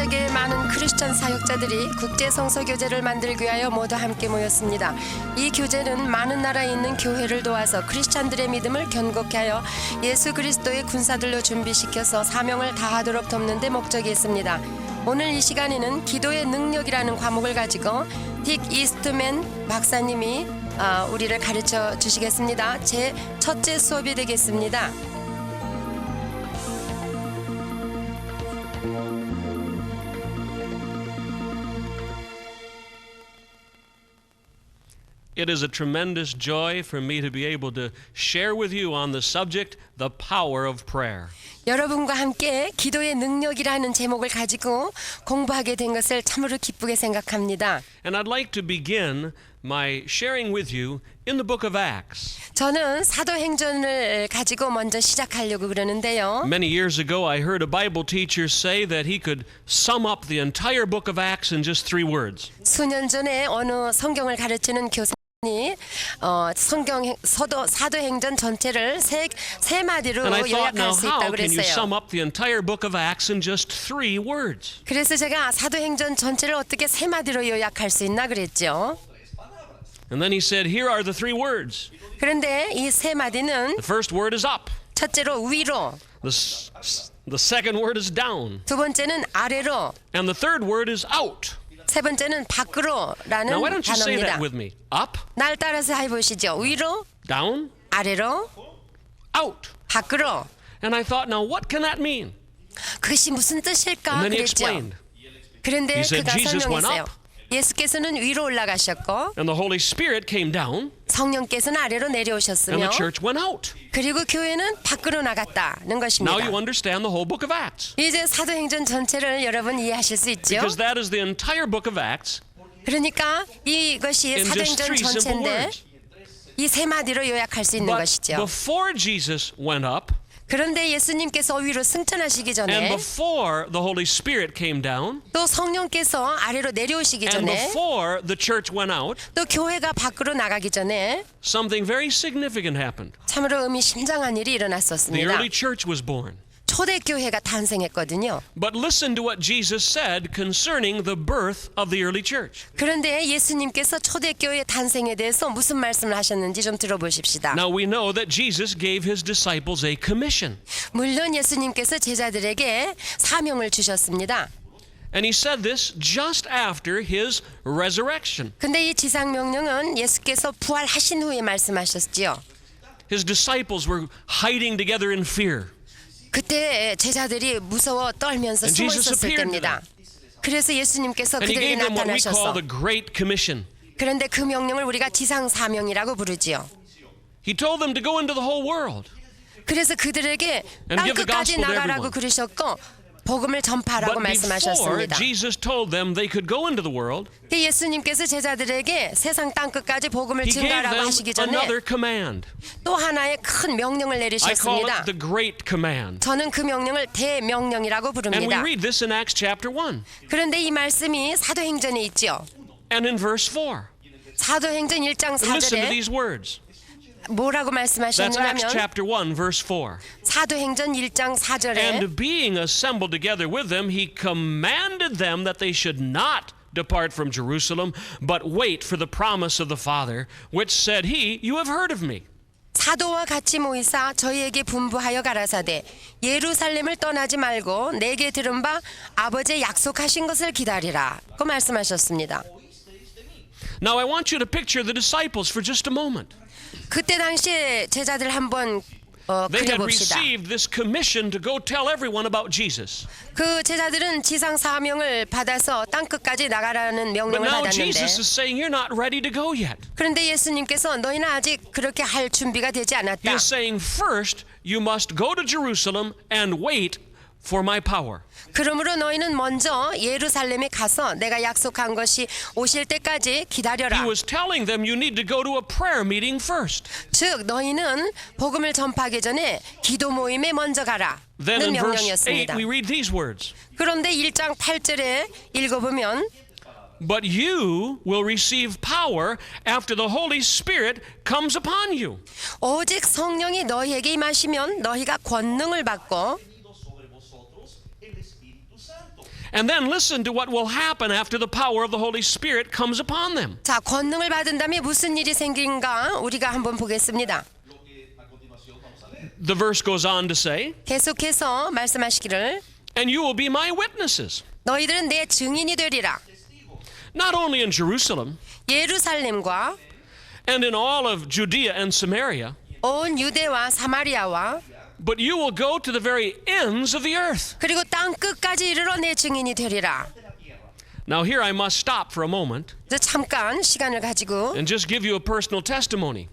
세계의 많은 크리스천 사역자들이 국제 성서 교제를 만들기 위하여 모두 함께 모였습니다. 이 교제는 많은 나라에 있는 교회를 도와서 크리스천들의 믿음을 견고케 하여 예수 그리스도의 군사들로 준비시켜서 사명을 다하도록 돕는 데 목적이 있습니다. 오늘 이 시간에는 기도의 능력이라는 과목을 가지고 딕 이스트맨 박사님이 우리를 가르쳐 주시겠습니다. 제 첫째 수업이 되겠습니다. It is a tremendous joy for me to be able to share with you on the subject, the power of prayer. 여러분과 함께 기도의 능력이라는 제목을 가지고 공부하게 된 것을 참으로 기쁘게 생각합니다. And I'd like to begin my sharing with you in the book of Acts. 저는 사도행전을 가지고 먼저 시작하려고 그러는데요. Many years ago, I heard a Bible teacher say that he could sum up the entire book of Acts in just 3 words. 수년 전에 어느 성경을 가르치는 교사님이 사도행전 전체를 세 마디로 And I thought, now 요약할 수 how 있다고 can you 그랬어요. sum up the entire book of Acts in just 3 words? 그래서 제가 사도행전 전체를 어떻게 세 마디로 요약할 수 있나 그랬죠. And then he said, here are the 3 words. 그런데 이 세 마디는 The first word is up. 첫째로 위로, The second word is down. 두 번째는 아래로, And the third word is out. 세 번째는 밖으로라는 Now, why don't you say 단어입니다. that with me? Up, 날 따라서 해보시죠. 위로, down, 아래로, out. 밖으로. And I thought, now what can that mean? 그것이 무슨 뜻일까 And then he 그랬죠. explained. 그런데 He said 그가 Jesus went 설명했어요. up. 예수께서는 위로 올라가셨고 And the Holy Spirit came down, 성령께서는 아래로 and 내려오셨으며 the church went out. 그리고 교회는 밖으로 나갔다는 Now 것입니다. you understand the whole book of Acts. 이제 사도행전 전체를 여러분 이해하실 수 있죠. Because that is the entire book of Acts 그러니까 이것이 in just 사도행전 3 simple 전체인데 words. 이 세 마디로 요약할 수 있는 But 것이죠. before Jesus went up, 그런데 예수님께서 위로 승천하시기 and 전에 before the Holy Spirit came down, 또 성령께서 아래로 내려오시기 and 전에 before the church went out, 또 교회가 밖으로 나가기 전에 something very significant happened. 참으로 의미심장한 일이 The 일어났었습니다. early church was born. 초대교회가 탄생했거든요. But listen to what Jesus said concerning the birth of the early church. 그런데 예수님께서 초대교회 탄생에 대해서 무슨 말씀을 하셨는지 좀 들어보십시다. Now we know that Jesus gave his disciples a commission. 물론 예수님께서 제자들에게 사명을 주셨습니다. And he said this just after his resurrection. 근데 이 지상 명령은 예수께서 부활하신 후에 말씀하셨지요. His disciples were hiding together in fear. 그때 제자들이 무서워 떨면서 And 숨어 Jesus 있었을 appeared to 때입니다. 그래서 예수님께서 And he 그들에게 gave them what we call 나타나셔서 the Great Commission. 그런데 그 명령을 우리가 지상 사명이라고 부르지요. He told them to go into the whole world. 그래서 그들에게 And 땅 give the 끝까지 gospel to 나가라고 everyone. 그러셨고 복음을 전파하라고 But before 말씀하셨습니다. Jesus told them they could go into the world, 예수님께서 제자들에게 세상 땅 끝까지 복음을 he gave 증가하라고 them 하시기 전에 another command. 또 하나의 큰 명령을 I call 내리셨습니다. it the Great Command. 저는 그 명령을 대명령이라고 And we 부릅니다. read this in Acts chapter 1 그런데 이 말씀이 사도행전에 있죠. and in verse 4. 사도행전 1장 Listen to 4절에 these words. 뭐라고 That's Acts 말씀하셨느냐면 chapter 1 verse 4. 사도행전 1장 4절에 And being assembled together with them, he commanded them that they should not depart from Jerusalem, but wait for the promise of the Father, which said he, you have heard of me. 사도와 같이 모이사 저희에게 분부하여 가라사대 예루살렘을 떠나지 말고 내게 들은 바 아버지의 약속하신 것을 기다리라 고 말씀하셨습니다. Now I want you to picture the disciples for just a moment. 그때 당시에 제자들 한번 They had 그려봅시다. received this commission to go tell everyone about Jesus. 그 제자들은 지상 사명을 받아서 땅 끝까지 나가라는 But 명령을 now 받았는데 Jesus is saying you're not ready to go yet. 그런데 예수님께서 너희는 아직 그렇게 할 준비가 되지 He 않았다. is saying first you must go to Jerusalem and wait for my power. 그러므로 너희는 먼저 예루살렘에 가서 내가 약속한 것이 오실 때까지 He 기다려라. was telling them you need to go to a prayer meeting first. 즉 너희는 복음을 전파하기 전에 기도 모임에 먼저 가라. Then 는 in verse 8 명령이었습니다. we read these words. 그런데 1장 8절에 읽어보면 But you will receive power after the Holy Spirit comes upon you. 오직 성령이 너희에게 임하시면 너희가 권능을 받고 And then listen to what will happen after the power of the Holy Spirit comes upon them. 자, 권능을 받은 다음에 무슨 일이 생긴가 우리가 한번 보겠습니다. The verse goes on to say, 계속해서 말씀하시기를 and you will be my witnesses, 너희들은 내 증인이 되리라. not only in Jerusalem 예루살렘과 and in all of Judea and Samaria, 온 유대와 사마리아와 but you will go to the very ends of the earth. 그리고 땅 끝까지 이르러 내 증인이 되리라. Now here I must stop for a moment 이제 잠깐 시간을 가지고 and just give you a personal testimony.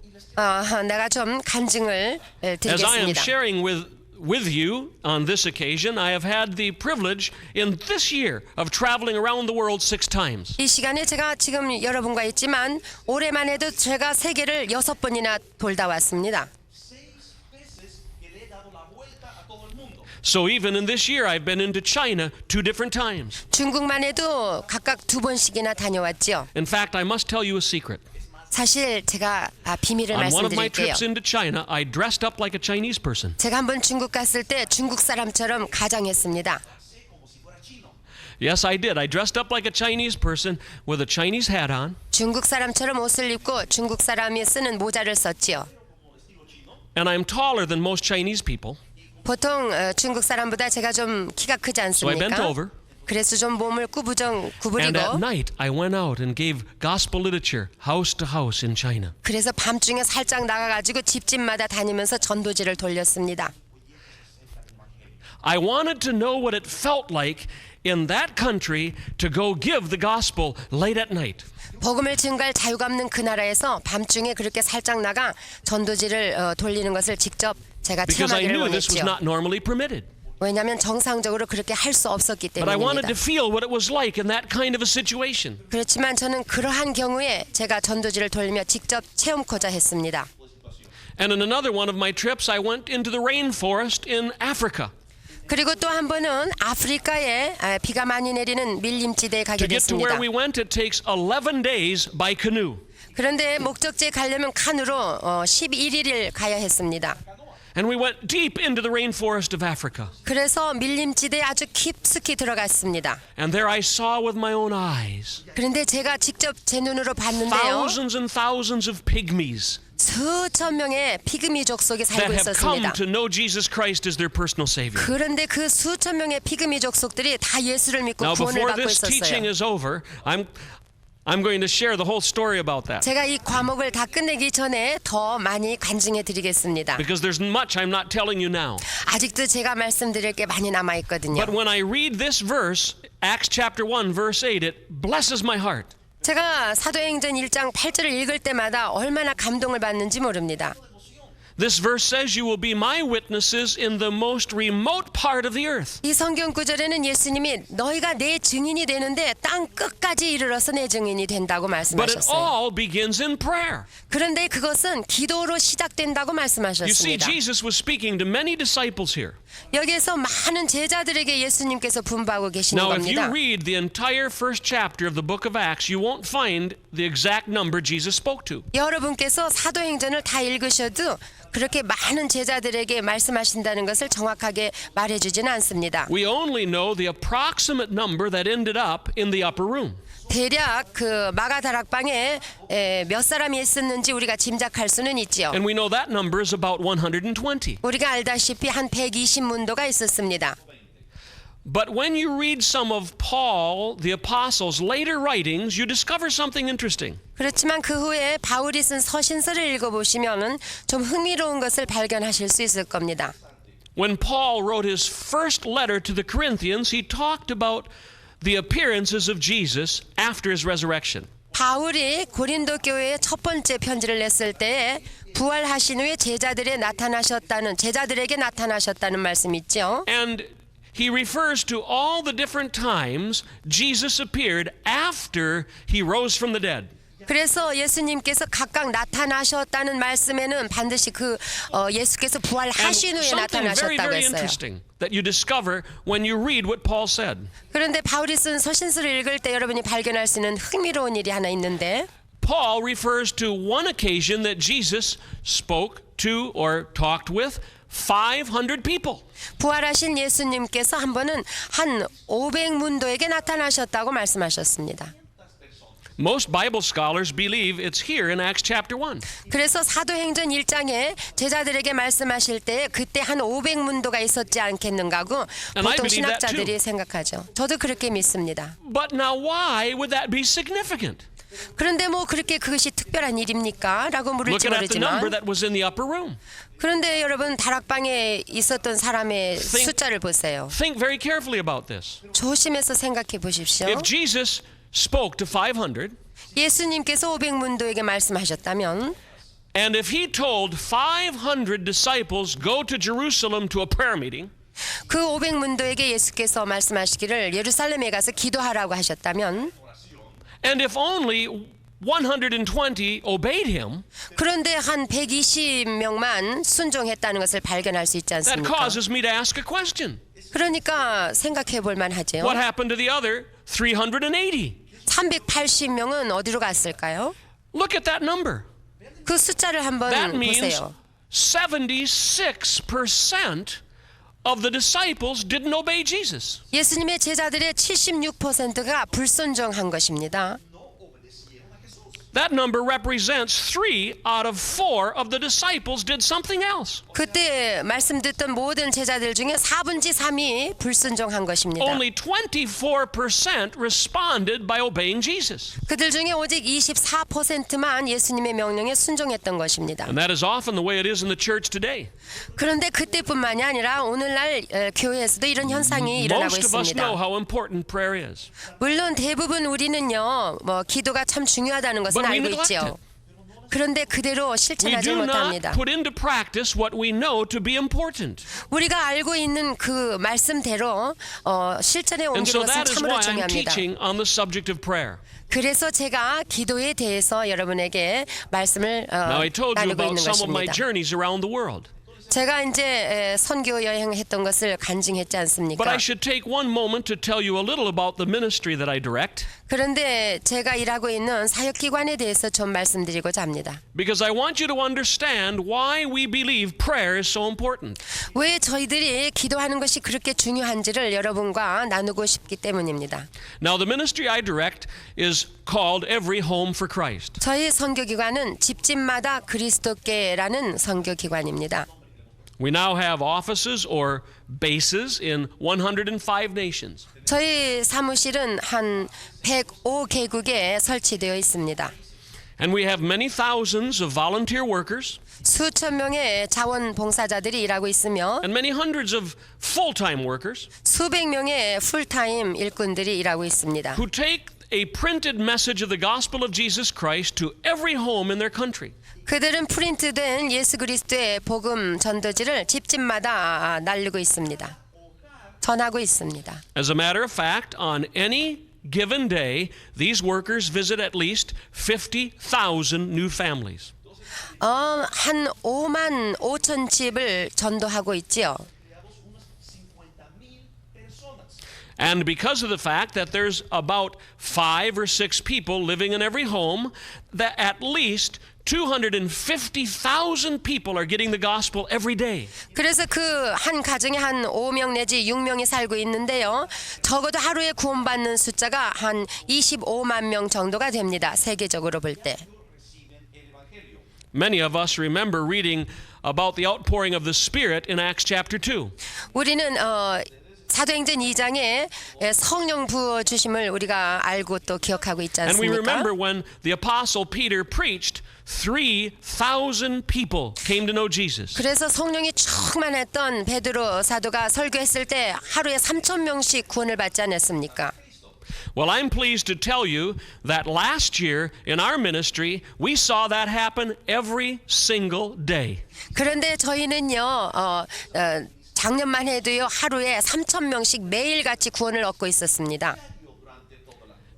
내가 좀 간증을 As I am 드리겠습니다. sharing with you on this occasion, I have had the privilege in this year of traveling around the world 6 times. 이 시간에 제가 지금 여러분과 있지만 올해만 해도 제가 세계를 6번이나 돌다 왔습니다. So even in this year, I've been into China 2 different times. 중국만 해도 각각 2번씩이나 다녀왔죠. In fact, I must tell you a secret. 사실 제가 비밀을 On one of my 말씀드릴게요. trips into China, I dressed up like a Chinese person. 제가 한번 중국 갔을 때 중국 사람처럼 가장했습니다. Yes, I did. I dressed up like a Chinese person with a Chinese hat on. 중국 사람처럼 옷을 입고 중국 사람이 쓰는 모자를 썼지요. And I'm taller than most Chinese people. 보통 중국 사람보다 제가 좀 키가 크지 So I bent 않습니까? over. 그래서 좀 몸을 And 구부리고 at night, I went out and gave gospel literature house to house in China. 그래서 밤중에 살짝 나가가지고 집집마다 다니면서 전도지를 돌렸습니다. I wanted to know what it felt like in that country to go give the gospel late at night. 복음을 증거할 자유가 없는 그 나라에서 밤중에 그렇게 살짝 나가 전도지를 돌리는 것을 직접 제가 Because I 체험하기를 knew this was 원했죠. not normally permitted. 왜냐하면 정상적으로 그렇게 할 수 없었기 But I wanted 때문입니다. to feel what it was like in that kind of a situation. 그렇지만 저는 그러한 경우에 제가 전도지를 돌리며 직접 체험코자 했습니다. And in another one of my trips, I went into the rainforest in Africa. 그리고 또 한 번은 아프리카에 비가 많이 내리는 밀림지대에 가게 To get to where 됐습니다. we went, it takes 11 days by canoe. 그런데 목적지에 가려면 칸으로 11일을 가야 했습니다. And we went deep into the rainforest of Africa. 그래서 밀림지대에 아주 깊숙이 들어갔습니다. And there I saw with my own eyes 그런데 제가 직접 제 눈으로 봤는데요. thousands and thousands of pygmies 수천 명의 피그미족 속에 that 살고 have come 있었습니다. to know Jesus Christ as their personal Savior. 그런데 그 수천 명의 피그미족 속들이 다 예수를 믿고 Now, 구원을 before 받고 this teaching 있었어요. is over, I'm going to share the whole story about that. 제가 이 과목을 다 끝내기 전에 더 많이 간증해 드리겠습니다. Because there's much I'm not telling you now. 아직도 제가 말씀드릴 게 많이 남아 있거든요. But when I read this verse, Acts chapter 1, verse 8, it blesses my heart. 제가 사도행전 1장 8절을 읽을 때마다 얼마나 감동을 받는지 모릅니다. This verse says you will be my witnesses in the most remote part of the earth. 이 성경 구절에는 예수님이 너희가 내 증인이 되는데 땅 끝까지 이르러서 내 증인이 된다고 But it 말씀하셨어요. all begins in prayer. 그런데 그것은 기도로 시작된다고 You see, 말씀하셨습니다. Jesus was speaking to many disciples here. 여기에서 많은 제자들에게 예수님께서 분부하고 계시는 Now, if you 겁니다. read the entire first chapter of the book of Acts, you won't find the exact number Jesus spoke to. 여러분께서 사도행전을 다 읽으셔도 그렇게 많은 제자들에게 말씀하신다는 것을 정확하게 말해주지는 않습니다. We only know the approximate number that ended up in the upper room. 대략 그 마가다락방에 몇 사람이 있었는지 우리가 짐작할 수는 있지요. And we know that number is about 120. 우리가 알다시피 한 120문도가 있었습니다. But when you read some of Paul, the apostles' later writings, you discover something interesting. 그렇지만 그 후에 바울이 쓴 서신서를 읽어보시면은 좀 흥미로운 것을 발견하실 수 있을 겁니다. When Paul wrote his first letter to the Corinthians, he talked about the appearances of Jesus after his resurrection. 바울이 고린도 교회에 첫 번째 편지를 냈을 때에 부활하신 후에 제자들에게 나타나셨다는 말씀 있죠. And he refers to all the different times Jesus appeared after he rose from the dead. 그래서 예수님께서 각각 나타나셨다는 말씀에는 반드시 예수께서 And 부활하신 후에 something very, 나타나셨다고 very 했어요. interesting that you discover when you read what Paul said. 그런데 바울이 쓴 서신서를 읽을 때 여러분이 발견할 수 있는 흥미로운 일이 하나 있는데 Paul refers to one occasion that Jesus spoke to or talked with 500 people. 부활하신 예수님께서 한 번은 한 500문도에게 나타나셨다고 말씀하셨습니다. Most Bible scholars believe it's here in Acts chapter 1. 그래서 사도행전 1장에 제자들에게 말씀하실 때 그때 한 500문도가 있었지 않겠는가 하고 And I 보통 believe that 신학자들이 too. 생각하죠. 저도 그렇게 믿습니다. But now why would that be significant? 그런데 뭐 그렇게 그것이 특별한 일입니까? 라고 물을지 Looking at the number 모르지만 that was in the upper room. 그런데 여러분 다락방에 있었던 사람의 숫자를 보세요. Think very carefully about this. 조심해서 생각해 보십시오. If Jesus spoke to 500, 예수님께서 500문도에게 말씀하셨다면 and if he told 500 disciples go to Jerusalem to a prayer meeting, 그 500문도에게 예수께서 말씀하시기를 예루살렘에 가서 기도하라고 하셨다면 and if only 120 obeyed him, 그런데 한 120명만 순종했다는 것을 발견할 수 있지 that 않습니까? causes me to ask a question. 그러니까 생각해 볼 만하죠. What happened to the other 380? 380명은 어디로 갔을까요? Look at that number. 그 숫자를 한번 That means 보세요. 76% of the disciples didn't obey Jesus. 예수님의 제자들의 76%가 불순종한 것입니다. That number represents 3 out of 4 of the disciples did something else. 그때 말씀 듣던 모든 제자들 중에 4분의 3이 불순종한 것입니다. Only 24% responded by obeying Jesus. 그들 중에 오직 24%만 예수님의 명령에 순종했던 것입니다. And that is often the way it is in the church today. 그런데 그때뿐만이 아니라 오늘날 교회에서도 이런 현상이 일어나고 Most of us know 있습니다. how important prayer is. 물론 대부분 우리는요, 기도가 참 중요하다는 것은 But we 알고 neglect 있죠. it. 그런데 그대로 We 실천하지 do not 못합니다. put into practice what we know to be important. 우리가 알고 있는 그 말씀대로 실천에 And 옮기는 so 것은 that is 참으로 why I'm 중요합니다. teaching on the subject of prayer. 그래서 제가 기도에 대해서 여러분에게 말씀을 Now I told you 나누고 about 있는 some of my 것입니다. journeys around the world. 제가 이제 선교 여행했던 것을 간증했지 않습니까? But I should take one moment to tell you a little about the ministry that I direct, 그런데 제가 일하고 있는 사역기관에 대해서 좀 말씀드리고자 합니다. because I want you to understand why we believe prayer is so important. 왜 저희들이 기도하는 것이 그렇게 중요한지를 여러분과 나누고 싶기 때문입니다. Now, the ministry I direct is called Every Home for Christ. 저희 선교기관은 집집마다 그리스도께라는 선교기관입니다. We now have offices or bases in 105 nations. 저희 사무실은 한 105개국에 설치되어 있습니다. And we have many thousands of volunteer workers 수천 명의 자원봉사자들이 일하고 있으며 and many hundreds of full-time workers 수백 명의 풀타임 일꾼들이 일하고 있습니다. who take a printed message of the gospel of Jesus Christ to every home in their country. 그들은 프린트된 예수 그리스도의 복음 전도지를 집집마다 날리고 있습니다. 전하고 있습니다. As a matter of fact, on any given day, these workers visit at least 50,000 new families. 한 5만 5천 집을 전도하고 있지요. And because of the fact that there's about 5 or 6 people living in every home, that at least 250,000 people are getting the gospel every day. 그래서 그 한 가정에 한 5명 내지 6명이 살고 있는데요. 적어도 하루에 구원받는 숫자가 한 25만 명 정도가 됩니다. 세계적으로 볼 때. Many of us remember reading about the outpouring of the Spirit in Acts chapter 2. 우리는 사도행전 2장에 성령 부어 주심을 우리가 알고 또 기억하고 있지 And we 않습니까? remember when the apostle Peter preached, 3,000 people came to know Jesus. 그래서 성령이 충만했던 베드로 사도가 설교했을 때 하루에 3,000명씩 구원을 받지 않았습니까? Well, I'm pleased to tell you that last year in our ministry, we saw that happen every single day. 그런데 저희는요, 작년만 해도요, 하루에 3,000명씩 매일같이 구원을 얻고 있었습니다.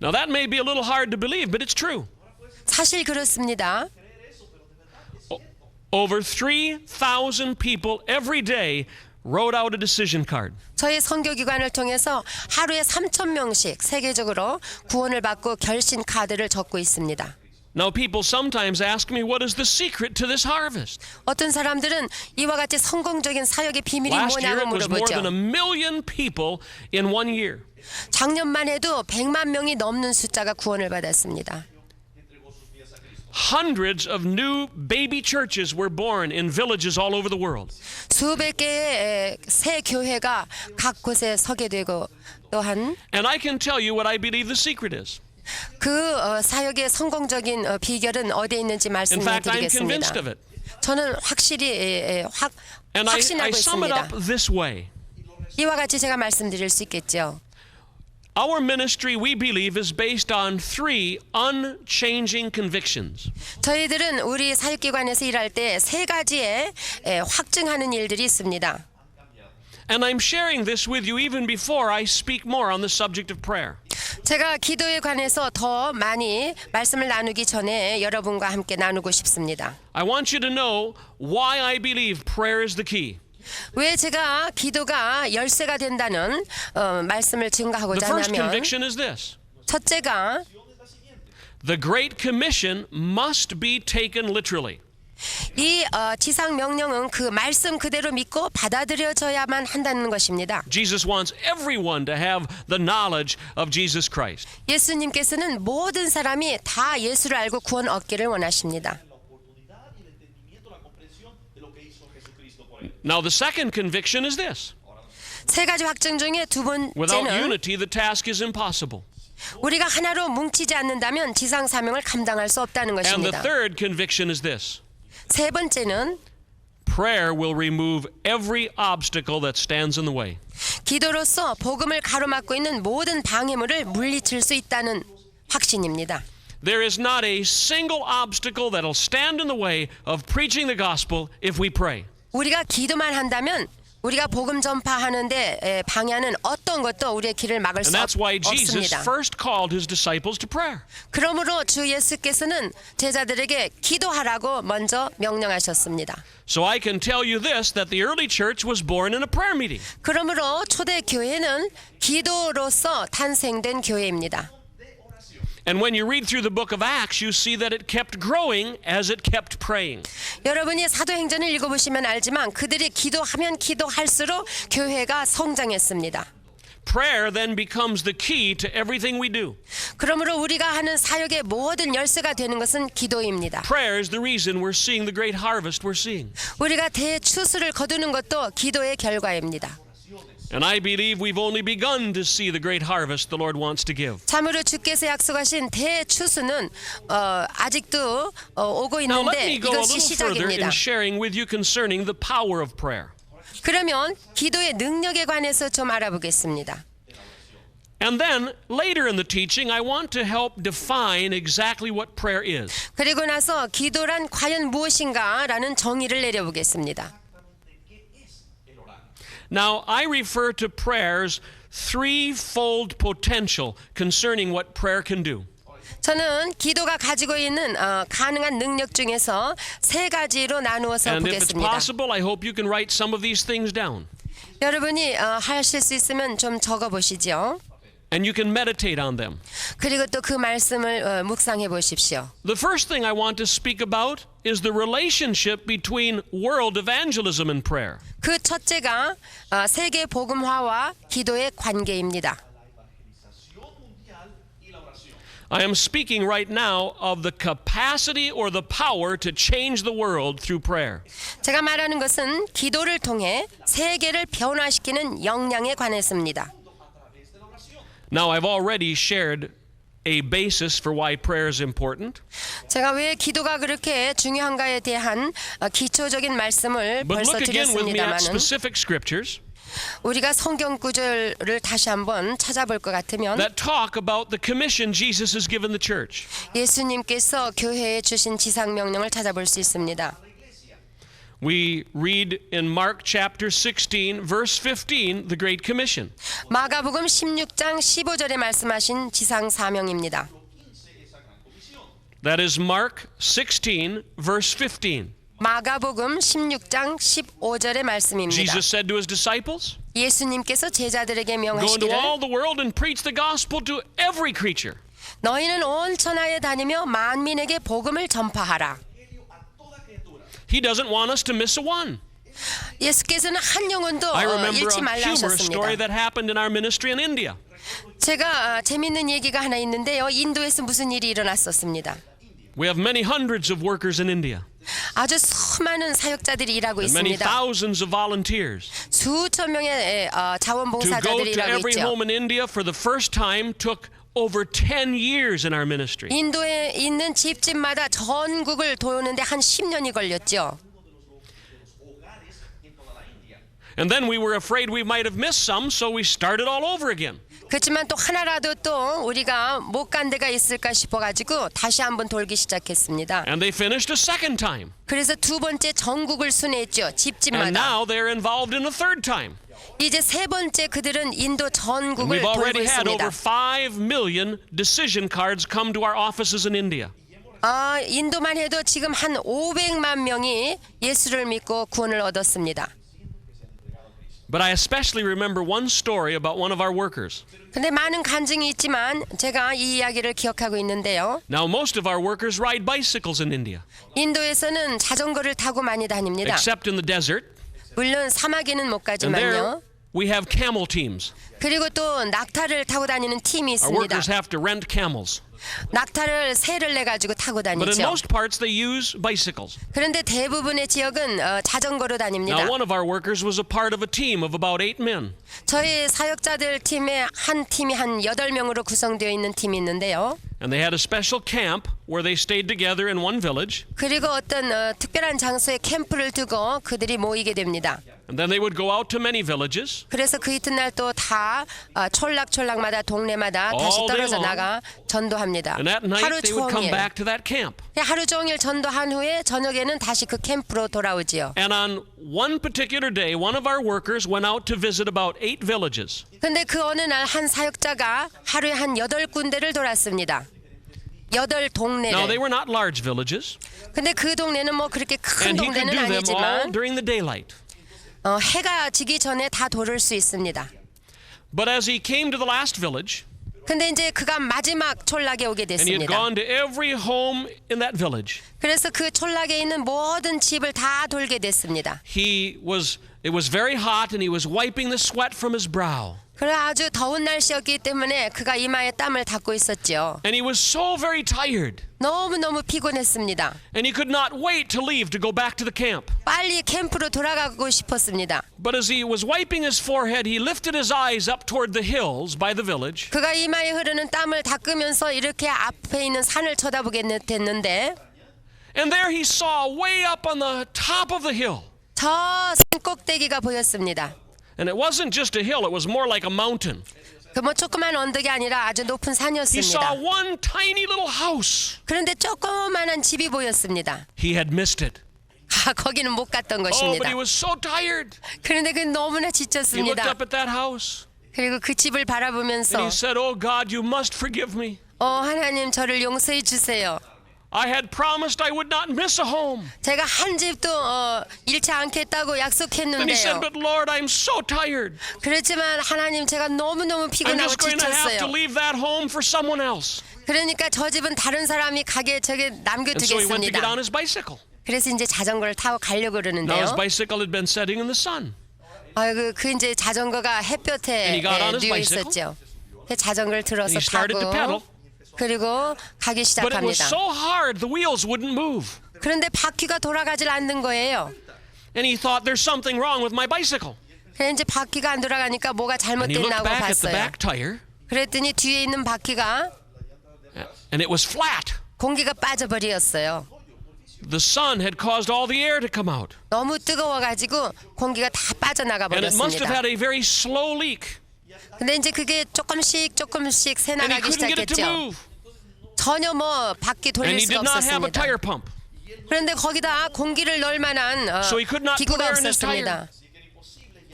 Now that may be a little hard to believe, but it's true. 사실 그렇습니다. Over 3,000 people every day wrote out a decision card. 저희 선교기관을 통해서 하루에 3,000명씩 세계적으로 구원을 받고 결신 카드를 적고 있습니다. Now, people sometimes ask me, what is the secret to this harvest? 어떤 사람들은 이와 같이 성공적인 사역의 비밀이 Last year, 뭐냐고 it was more than 1 물어보죠. million people in 1 year. 작년만 해도 100만 명이 넘는 숫자가 구원을 받았습니다. Hundreds of new baby churches were born in villages all over the world. 수백 개의 새 교회가 각 곳에 서게 되고 또한 And I can tell you what I believe the secret is. 그 사역의 성공적인 비결은 어디에 있는지 In fact, I'm convinced 말씀드리겠습니다. of it. 저는 확실히 And I 확신하고 sum it 있습니다. up this way. 이와 같이 제가 말씀드릴 수 있겠죠. Our ministry, we believe, is based on 3 unchanging convictions. 저희들은 우리 사역기관에서 일할 때 3가지의 확증하는 일들이 있습니다. And I'm sharing this with you even before I speak more on the subject of prayer. 제가 기도에 관해서 더 많이 말씀을 나누기 전에 여러분과 함께 나누고 싶습니다. I want you to know why I believe prayer is the key. 왜 제가 기도가 열쇠가 된다는 말씀을 The 증거하고자 first 하냐면 conviction is this. 첫째가 The Great Commission must be taken literally. 이 지상 명령은 그 말씀 그대로 믿고 받아들여져야만 한다는 것입니다. Jesus wants everyone to have the knowledge of Jesus Christ. 예수님께서는 모든 사람이 다 예수를 알고 구원 얻기를 원하십니다. Now, the second conviction is this. 3가지 확증 중에 두 Without 번째는 unity, the task is impossible. 우리가 하나로 뭉치지 않는다면 지상 사명을 감당할 수 없다는 And the 것입니다. third conviction is this. 세 번째는 Prayer will remove every obstacle that stands in the way. 기도로서 복음을 가로막고 있는 모든 방해물을 물리칠 수 있다는 확신입니다. There is not a single obstacle that'll stand in the way of preaching the gospel if we pray. 우리가 기도만 한다면 우리가 복음 전파하는데 방해하는 어떤 것도 우리의 길을 막을 And 수 that's why Jesus 없습니다. first called his disciples to prayer. 그러므로 주 예수께서는 제자들에게 기도하라고 먼저 명령하셨습니다. So I can tell you this, that the early church was born in a prayer meeting. 그러므로 초대 교회는 기도로서 탄생된 교회입니다. And when you read through the book of Acts, you see that it kept growing as it kept praying. 여러분이 사도행전을 읽어보시면 알지만 그들이 기도하면 기도할수록 교회가 성장했습니다. Prayer then becomes the key to everything we do. 그러므로 우리가 하는 사역의 모든 열쇠가 되는 것은 기도입니다. Prayer is the reason we're seeing the great harvest we're seeing. 우리가 대추수를 거두는 것도 기도의 결과입니다. And I believe we've only begun to see the great harvest the Lord wants to give. 참으로 주께서 약속하신 대추수는 아직도 오고 Now let 있는데 me go a 이것이 little further 시작입니다. in sharing with you concerning the power of prayer. 그러면 기도의 능력에 관해서 좀 알아보겠습니다. And then later in the teaching, I want to help define exactly what prayer is. 그리고 나서 기도란 과연 무엇인가라는 정의를 내려보겠습니다. Now, I refer to prayer's threefold potential concerning what prayer can do. 저는 기도가 가지고 있는 가능한 능력 중에서 3가지로 나누어서 And if it's 보겠습니다. possible, I hope you can write some of these things down. 여러분이 하실 수 있으면 좀 적어보시죠. And you can meditate on them. 그리고 또 그 말씀을 묵상해 보십시오. The first thing I want to speak about is the relationship between world evangelism and prayer. 그 첫째가 세계 복음화와 기도의 관계입니다. I am speaking right now of the capacity or the power to change the world through prayer. 제가 말하는 것은 기도를 통해 세계를 변화시키는 역량에 관해서입니다. Now, I've already shared a basis for why prayer is important. 제가 왜 기도가 그렇게 중요한가에 대한 기초적인 말씀을 But 벌써 look again with me at 드렸습니다만은 specific scriptures 우리가 성경 구절을 다시 한번 찾아볼 것 같으면 that talk about the commission Jesus has given the church. 예수님께서 교회에 주신 지상 명령을 찾아볼 수 있습니다. We read in Mark chapter 16, verse 15, the Great Commission. 마가복음 16장 15절에 말씀하신 지상 사명입니다. That is Mark 16, verse 15. 마가복음 16장 15절의 말씀입니다. Jesus said to his disciples, 예수님께서 제자들에게 Go into 명하시기를 all the world and preach the gospel to every creature. 너희는 온 천하에 다니며 만민에게 복음을 전파하라. He doesn't want us to miss a one. 예수께서는 한 영혼도 I remember 잃지 a 말라 humorous story 하셨습니다. that happened in our ministry in India. 제가 재밌는 얘기가 하나 있는데요. 인도에서 무슨 일이 일어났었습니다. We have many hundreds of workers in India 아주 수많은 사역자들이 일하고 and many 있습니다. thousands of volunteers. 수천 명의 To go 자원봉사자들이 to 일하고 every 있죠. home in India for the first time took over 10 years in our ministry. 인도에 있는 집집마다 전국을 도우는데 한 10년이 걸렸죠. And then we were afraid we might have missed some, so we started all over again. 그렇지만 또 하나라도 또 우리가 못 간 데가 있을까 싶어가지고 다시 한번 돌기 시작했습니다. And they finished a second time. 그래서 두 번째 전국을 순회했죠. And 집집마다. now they're involved in a third time. 이제 세 번째 그들은 인도 And 전국을 we've 돌고 already had 있습니다. over 5 million decision cards come to our offices in India. 인도만 해도 지금 한 500만 명이 예수를 믿고 구원을 얻었습니다. But I especially remember one story about one of our workers. 근데 많은 간증이 있지만 제가 이 이야기를 기억하고 있는데요. Now, most of our workers ride bicycles in India, 인도에서는 자전거를 타고 많이 다닙니다. except in the desert. 물론 사막에는 못 And there 가지만요. we have camel teams. 그리고 또 낙타를 타고 다니는 팀이 Our 있습니다. workers have to rent camels. 낙타를 새를 내 가지고 타고 But in 다니죠. most parts, they use bicycles. 그런데 대부분의 지역은 자전거로 다닙니다. Now, one of our workers was a part of a team of about 8 men. 저희 사역자들 팀의 한 팀이 한 8명으로 구성되어 있는 팀이 있는데요. And they had a special camp where they stayed together in one village. 그리고 어떤 특별한 장소에 캠프를 두고 그들이 모이게 됩니다. And then they would go out to many villages. 그래서 그 이튿날 또 다 촌락촌락마다 동네마다 다시 All day 떨어져 long. 나가 전도합니다. And at night, 하루 they would come 종일 back to that camp. 하루 종일 전도한 후에 저녁에는 다시 그 캠프로 돌아오지요. And on one particular day, one of our workers went out to visit about 8 villages. 근데 그 어느 날 한 사역자가 하루에 한 8군데를 돌았습니다. 8 Now, they 동네를. were not large villages, 근데 그 동네는 뭐 그렇게 큰 and he could 동네는 do them all 아니지만 during the daylight. 해가 지기 전에 다 돌을 수 있습니다. But as he came to the last village, 근데 이제 그가 마지막 촌락에 오게 and he had 됐습니다. gone to every home in that village, 그래서 그 촌락에 있는 모든 집을 다 돌게 됐습니다. it was very hot, and he was wiping the sweat from his brow. 그래 아주 더운 날씨였기 때문에 그가 이마에 땀을 닦고 있었죠. And he was so very tired, 너무너무 피곤했습니다. and he could not wait to leave to go back to the camp. 빨리 캠프로 돌아가고 싶었습니다. But as he was wiping his forehead, he lifted his eyes up toward the hills by the village, 그가 이마에 흐르는 땀을 닦으면서 이렇게 앞에 있는 산을 쳐다보게 됐는데 and there he saw way up on the top of the hill. 저 산 꼭대기가 보였습니다. And it wasn't just a hill, it was more like a mountain. 그 뭐 조그만 언덕이 아니라 아주 높은 He saw 산이었습니다. one tiny little house. 그런데 조그만한 집이 보였습니다. He had missed it. 거기는 못 갔던 Oh, but 것입니다. he was so tired. 그런데 그 너무나 He looked 지쳤습니다. up at that house 그리고 그 집을 and 바라보면서 he said, "Oh God, you must forgive me. 하나님 저를 용서해 주세요. I had promised I would not miss a home." 제가 한 집도 잃지 않겠다고 And he said, 약속했는데요. "But Lord, I'm so tired. 그렇지만 하나님 제가 너무너무 I'm 피곤하고 just going to have to 지쳤어요. leave that home for someone else." 그러니까 저 집은 다른 사람이 가게 저게 And so he went to get on 남겨두겠습니다. his bicycle. 그래서 이제 자전거를 타고 가려고 Now his 그러는데요. bicycle had been setting in the sun. 그 이제 자전거가 And 햇볕에 he got on his 누워 bicycle. 있었죠. 그래서 자전거를 들어서 And he started to pedal. 타고 그리고 가기 But it was 시작합니다. so hard, the wheels wouldn't move. 그런데 바퀴가 돌아가질 않는 거예요. And he thought, there's something wrong with my bicycle. 그래서 이제 바퀴가 안 돌아가니까 뭐가 And he looked 잘못됐나고 back at the 봤어요. back tire, 그랬더니 뒤에 있는 바퀴가 and it was flat. 공기가 빠져버렸어요. The sun had caused all the air to come out. 너무 뜨거워가지고 공기가 다 빠져나가 And it must have 버렸습니다. had a very slow leak. 근데 이제 그게 조금씩 And he 새나가기 couldn't get it to 시작했죠. move. 전혀 뭐 바퀴 And 돌릴 he 수가 did not have a 없었습니다. tire pump. 그런데 거기다 공기를 넣을 만한 So he could not put 기구가 air in his 없었습니다.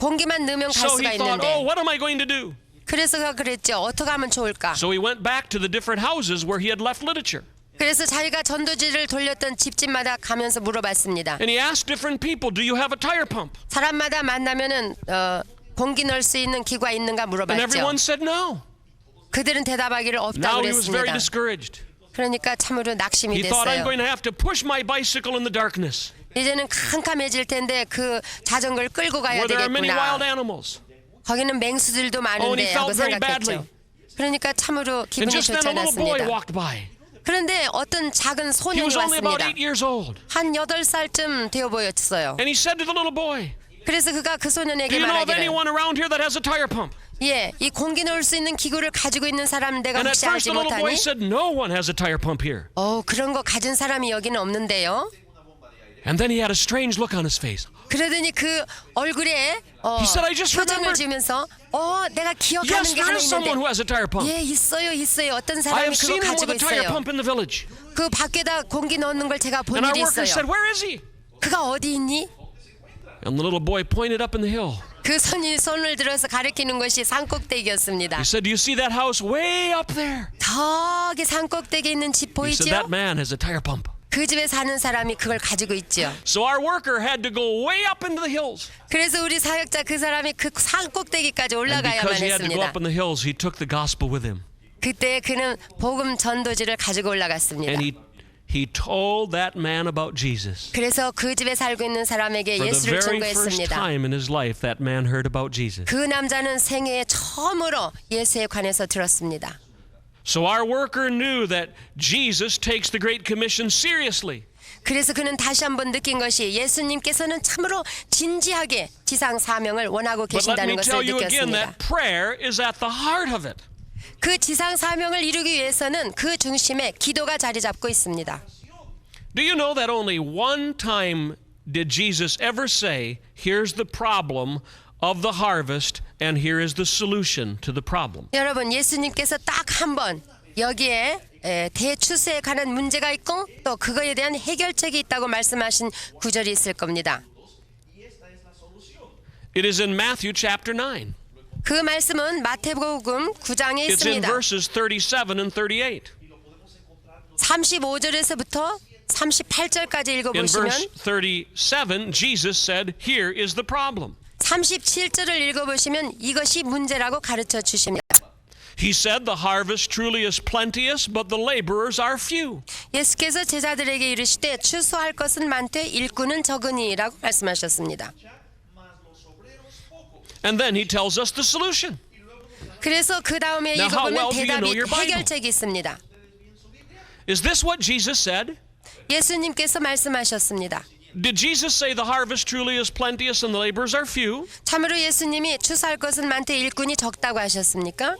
공기만 넣으면 갈 So 수가 he thought, 있는데 oh, what am I going to do? 그래서 그가 그랬죠. 어떻게 하면 좋을까? So he went back to the different houses where he had left literature. 그래서 자기가 전도지를 돌렸던 집집마다 가면서 물어봤습니다. And he asked different people, do you have a tire pump? 사람마다 만나면은 공기 넣을 수 있는 기구가 있는가 And 물어봤죠. everyone said no. 그들은 대답하기를 없다고 Now he was very 그랬습니다. discouraged. 그러니까 참으로 낙심이 He thought, I'm 됐어요. going to have to push my bicycle in the darkness 이제는 캄캄해질 텐데 그 자전거를 끌고 가야 where there are many wild 되겠구나. animals. 거기는 맹수들도 Oh, and he 많은데 하고 felt very 생각했죠. badly. 그러니까 참으로 And 기분이 just 좋지 then a little boy 않았습니다. walked by. 그런데 어떤 작은 He 소년이 was only about 왔습니다. 8 years old. 한 8살쯤 되어 보였어요. And he said to the little boy, 그래서 그가 그 do 소년에게 you know of 말하기를 anyone around here that has a tire pump? 예, 이 공기 넣을 수 있는 기구를 가지고 있는 사람 내가 And at 혹시 first 알지 the little boy 못하니? said, no one has a tire pump here. 그런 거 가진 사람이 여기는 없는데요. And then he had a strange look on his face. 그러더니 그 얼굴에 He said, I just 표정을 remembered. 지으면서 내가 기억하는 Yes, 게 there 하나 is someone who 있는데 has a tire pump. 예, 있어요. 어떤 I 사람이 have 그거 seen him with 가지고 a tire 있어요. pump in the village. 그 밖에다 공기 넣는 걸 제가 본 And our 일이 worker said, 있어요. where is he? 그가 어디 있니? And the little boy pointed up in the hill. 그 손이 손을 들어서 가리키는 것이 산꼭대기였습니다. He said, do you see that house way up there? 저기 산꼭대기에 있는 집 He said, 보이죠? that man has a tire pump. 그 집에 사는 사람이 그걸 가지고 있죠. So our worker had to go way up into the hills. 그래서 우리 사역자 그 사람이 그 산꼭대기까지 And 올라가야만 because he had to go 했습니다. up in the hills, he took the gospel with him. 그때 그는 복음 전도지를 가지고 올라갔습니다. And he told that man about Jesus. 그래서 그 집에 살고 있는 사람에게 For the 예수를 very first 증거했습니다. time in his life, that man heard about Jesus. 그 남자는 생애에 처음으로 예수에 관해서 들었습니다. So our worker knew that Jesus takes the Great Commission seriously. 그래서 그는 다시 한번 느낀 것이 예수님께서는 참으로 진지하게 지상 사명을 원하고 But let me 계신다는 tell 것을 you again 느꼈습니다. that prayer is at the heart of it. 그 지상 사명을 이루기 위해서는 그 중심에 기도가 자리 잡고 있습니다. Do you know that only one time did Jesus ever say, here's the problem of the harvest and here is the solution to the problem? 여러분, 예수님께서 딱 한 번 여기에 대추수에 관한 문제가 있고 또 그거에 대한 해결책이 있다고 말씀하신 구절이 있을 겁니다. It is in Matthew chapter 9. 그 말씀은 마태복음 9장에 It's in 있습니다. verses 37 and 38. 35절에서부터 38절까지 In 읽어보시면 verse 37, Jesus said, here is the problem. 37절을 읽어보시면 이것이 문제라고 가르쳐 주십니다. He said, the harvest truly is plenteous, but the laborers are few. 예수께서 제자들에게 이르시되 추수할 것은 많되 일꾼은 적으니라고 말씀하셨습니다. And then he tells us the solution. 그래서 그 다음에 Now, how 읽어보면 well do you know 대답이 your Bible? 해결책이 있습니다. Is this what Jesus said? 예수님께서 말씀하셨습니다. Did Jesus say the harvest truly is plenteous and the laborers are few? 참으로 예수님이 추수할 것은 많되 일꾼이 적다고 하셨습니까?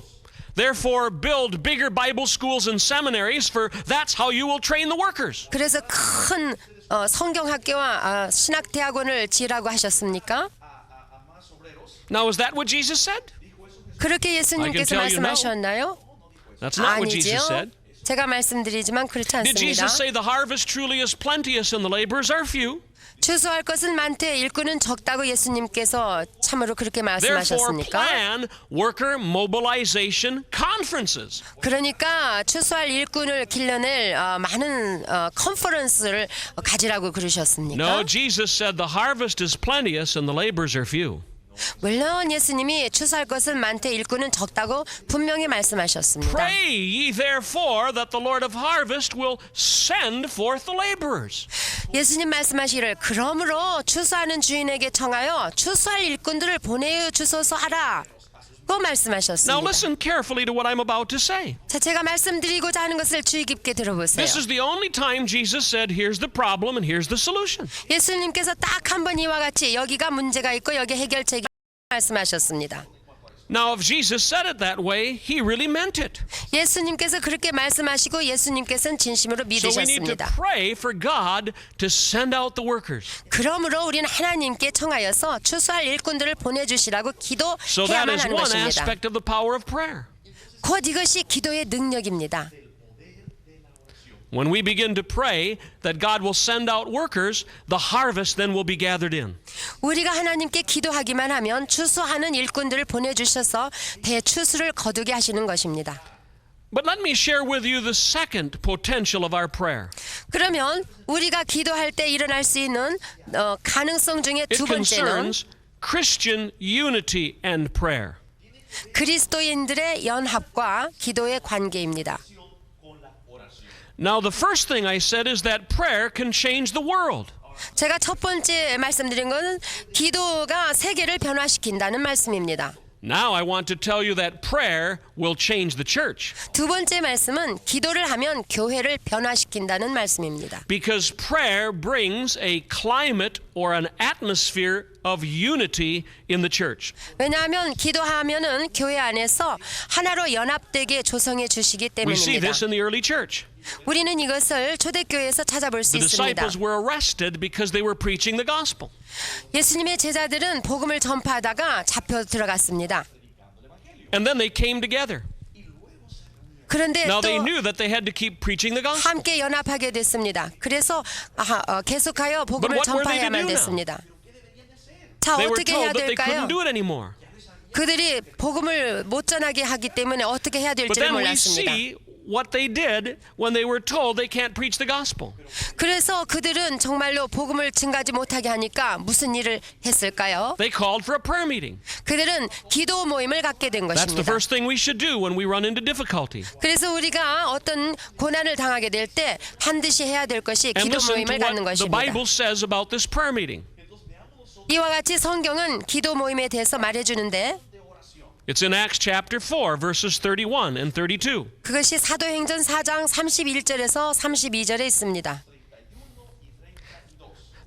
Therefore, build bigger Bible schools and seminaries, for that's how you will train the workers. 그래서 큰 성경학교와 신학대학원을 지으라고 하셨습니까? Now, is that what Jesus said? 그렇게 예수님께서 I can tell you no. 말씀하셨나요? That's not what Jesus 아니지요. said. 제가 말씀드리지만 그렇지 Did 않습니다. Jesus say the harvest truly is plenteous and the laborers are few? 추수할 것은 많되 일꾼은 적다고 예수님께서 참으로 그렇게 Therefore, 말씀하셨습니까? plan worker mobilization conferences. 그러니까 추수할 일꾼을 길러낼 많은 컨퍼런스를 가지라고 그러셨습니까? No, Jesus said the harvest is plenteous and the laborers are few. 물론 예수님이 추수할 것은 많되 일꾼은 적다고 분명히 말씀하셨습니다. Pray ye therefore that the Lord of harvest will send forth the laborers. 예수님 말씀하시기를 그러므로 추수하는 주인에게 청하여 추수할 일꾼들을 보내어 주소서 하라. 고 Now 말씀하셨습니다. listen carefully to what I'm about to say. 자, 제가 말씀드리고자 하는 것을 주의 깊게 들어보세요. This is the only time Jesus said, here's the problem and here's the solution. 예수님께서 딱 한 번 이와 같이 여기가 문제가 있고 여기 해결책이 말씀하셨습니다. Now, if Jesus said it that way, he really meant it. 예수님께서 그렇게 말씀하시고 예수님께서는 진심으로 So we need to 믿으셨습니다. pray for God to send out the workers. 그러므로 우리는 하나님께 청하여서 추수할 일꾼들을 보내주시라고 So that 기도해야만 is 하는 one 것입니다. aspect of the power of prayer. 곧 이것이 기도의 능력입니다. When we begin to pray that God will send out workers, the harvest then will be gathered in. 우리가 하나님께 기도하기만 하면 추수하는 일꾼들을 보내주셔서 대추수를 거두게 하시는 것입니다. But let me share with you the second potential of our prayer. 그러면 우리가 기도할 때 일어날 수 있는 가능성 중에 It 두 번째는 concerns Christian unity and prayer. 그리스도인들의 연합과 기도의 관계입니다. Now, the first thing I said is that prayer can change the world. 제가 첫 번째 말씀드린 것은 기도가 세계를 변화시킨다는 말씀입니다. Now, I want to tell you that prayer will change the church. 두 번째 말씀은 기도를 하면 교회를 변화시킨다는 말씀입니다. Because prayer brings a climate or an atmosphere of unity in the church. 왜냐하면 기도하면은 교회 안에서 하나로 연합되게 조성해 주시기 We see 때문입니다. this in the early church. 우리는 이것을 초대교회에서 찾아볼 수 The 있습니다. disciples were arrested because they were preaching the gospel. 예수님의 제자들은 복음을 전파하다가 잡혀 들어갔습니다. And then they came together. 그런데 Now 또 they knew that they had to keep preaching the gospel. 함께 연합하게 됐습니다. 그래서 계속하여 복음을 But what were they to 전파해야만 do now? 됐습니다. 자, They were 어떻게 해야 told that they 될까요? couldn't do it anymore. 그들이 복음을 못 전하게 하기 때문에 어떻게 해야 But 될지를 then we 몰랐습니다. see what they did when they were told they can't preach the gospel. 그래서 그들은 정말로 복음을 증가하지 못하게 하니까 무슨 일을 했을까요? They called for a prayer meeting. 그들은 기도 모임을 갖게 된 That's the 것입니다. first thing we should do when we run into difficulty. 그래서 우리가 어떤 고난을 당하게 될 때 반드시 해야 될 것이 And 기도 listen to 모임을 갖는 what the 것입니다. Bible says about this prayer meeting. 이와 같이 성경은 기도 모임에 대해서 말해주는데 It's in Acts chapter 4, verses 31 and 32. 그것이 사도행전 4장 31절에서 32절에 있습니다.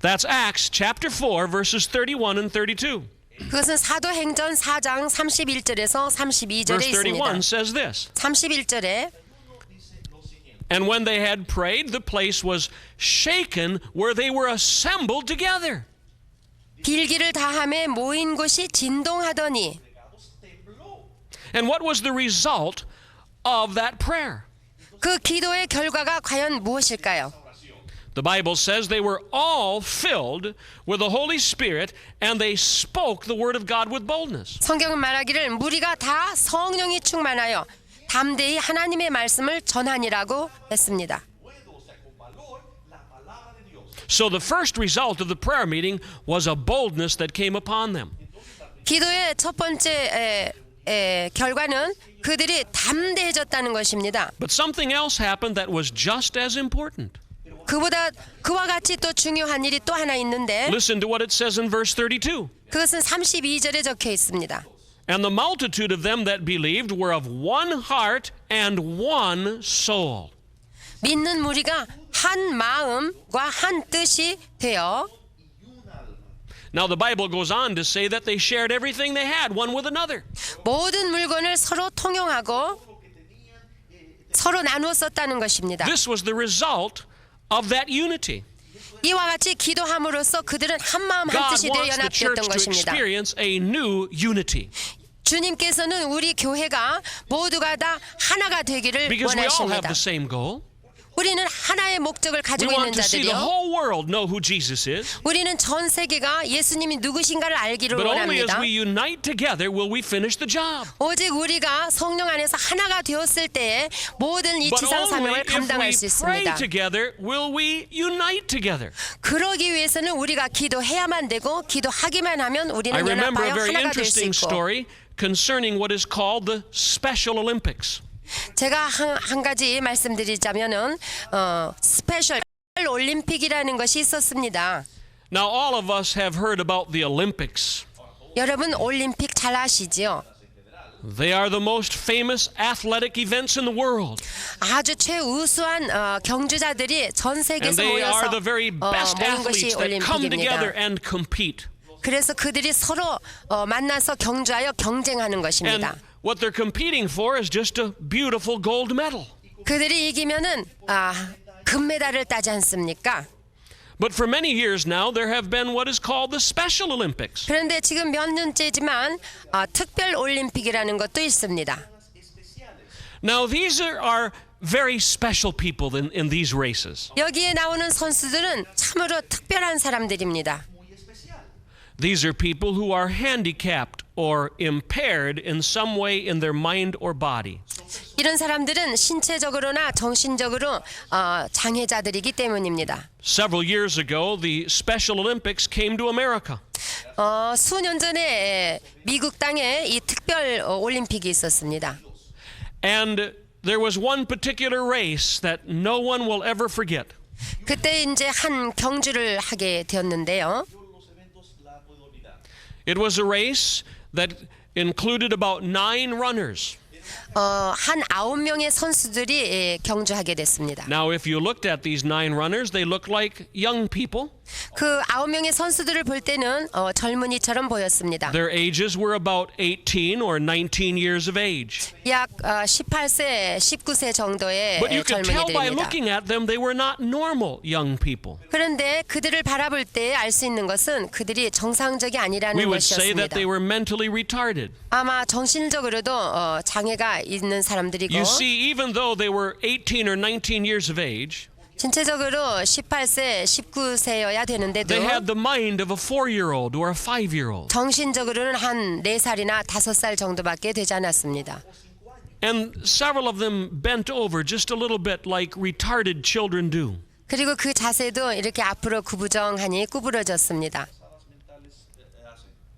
That's Acts chapter 4, verses 31 and 32. 그것은 사도행전 4장 31절에서 32절에 Verse 있습니다. 31 says this. 31절에 And when they had prayed, the place was shaken where they were assembled together. 빌기를 다함에 모인 곳이 진동하더니 And what was the result of that prayer? 그 기도의 결과가 과연 무엇일까요? The Bible says they were all filled with the Holy Spirit and they spoke the word of God with boldness. 성경은 말하기를 무리가 다 성령이 충만하여 담대히 하나님의 말씀을 전하니라고 했습니다. So the first result of the prayer meeting was a boldness that came upon them. 기도의 첫 번째 결과는 그들이 담대해졌다는 것입니다. But something else happened that was just as important. 그와 같이 또 중요한 일이 또 하나 있는데 Listen to what it says in verse 32. 그것은 32절에 적혀 있습니다. And the multitude of them that believed were of one heart and one soul. 믿는 무리가 한 마음과 한 뜻이 되어 Now the Bible goes on to say that they shared everything they had one with another. 모든 물건을 서로 통용하고 서로 나누어 썼다는 것입니다. This was the result of that unity. 이와 같이 기도함으로써 그들은 한 마음 한 God 뜻이 되어 wants the church 연합되었던 to 것입니다. experience a new unity 주님께서는 우리 교회가 모두가 다 하나가 되기를 because we all have 원하십니다. the same goal. 우리는 하나의 목적을 We 가지고 있는 want to see the 자들이요. whole world know who Jesus is. 우리는 전 세계가 예수님이 누구신가를 알기를 But only as 원합니다. we unite together will we finish the job. 오직 우리가 성령 안에서 하나가 되었을 때에 모든 이 But 지상 only 사명을 if 감당할 we 수 pray 있습니다. together will we unite together. 그러기 위해서는 우리가 기도해야만 되고 기도하기만 하면 I 우리는 remember 연합하여 a very 하나가 될 수 interesting 있고 story concerning what is called the Special Olympics. 제가 한 가지 말씀드리자면은 스페셜 올림픽이라는 것이 있었습니다. Now all of us have heard about the Olympics. 여러분 올림픽 잘 아시죠? They are the most famous athletic events in the world. 아주 최우수한 경주자들이 전 And 세계에서 they 모여서 are the very best 모인 것이 athletes that come together 올림픽입니다. and compete. 그래서 그들이 서로 만나서 경주하여 경쟁하는 And 것입니다. what they're competing for is just a beautiful gold medal. 그들이 이기면은 금메달을 따지 않습니까? But for many years now, there have been what is called the Special Olympics. 그런데 지금 몇 년째지만 특별 올림픽이라는 것도 있습니다. Now these are very special people in these races. 여기에 나오는 선수들은 참으로 특별한 사람들입니다. These are people who are handicapped or impaired in some way in their mind or body. 이런 사람들은 신체적으로나 정신적으로 장애자들이기 때문입니다. Several years ago, the Special Olympics came to America. 수년 전에 미국 땅에 이 특별 올림픽이 있었습니다. And there was one particular race that no one will ever forget. 그때 이제 한 경주를 하게 되었는데요. It was a race that included about 9 runners. 한 9명의 선수들이 경주하게 됐습니다. Now, if you looked at these 9 runners, they looked like young people. 그 9명의 선수들을 볼 때는 젊은이처럼 보였습니다. Their ages were about 18 or 19 years of age. 약 18세, 19세 정도의 But you could tell by 젊은이들입니다. looking at them, they were not normal young people. 그런데 그들을 바라볼 때 알 수 있는 것은 그들이 정상적이 We 아니라는 would say that 것이었습니다. they were mentally retarded. 아마 정신적으로도 장애가 있는 사람들이고 You see, even though they were 18 or 19 years of age, 신체적으로 18세, 19세여야 되는데도 they had the mind of a 4-year-old or a 5-year-old. 정신적으로는 한 4살이나 5살 정도밖에 되지 않았습니다. And several of them bent over just a little bit like retarded children do. 그리고 그 자세도 이렇게 앞으로 구부정하니 구부러졌습니다.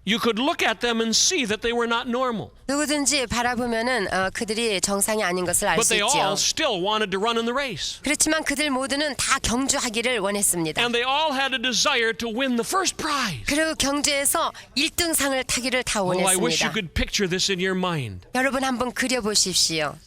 You could look at them and see that they were not normal. 누구든지 바라보면은 그들이 정상이 아닌 것을 알 But 수 they 있지요. all still wanted to run in the race. 그렇지만 그들 모두는 다 경주하기를 원했습니다. And they all had a desire to win the first prize. 그리고 경주에서 1등상을 타기를 다 Oh, I wish you 원했습니다. could picture this in your mind. 여러분 한번 그려보십시오.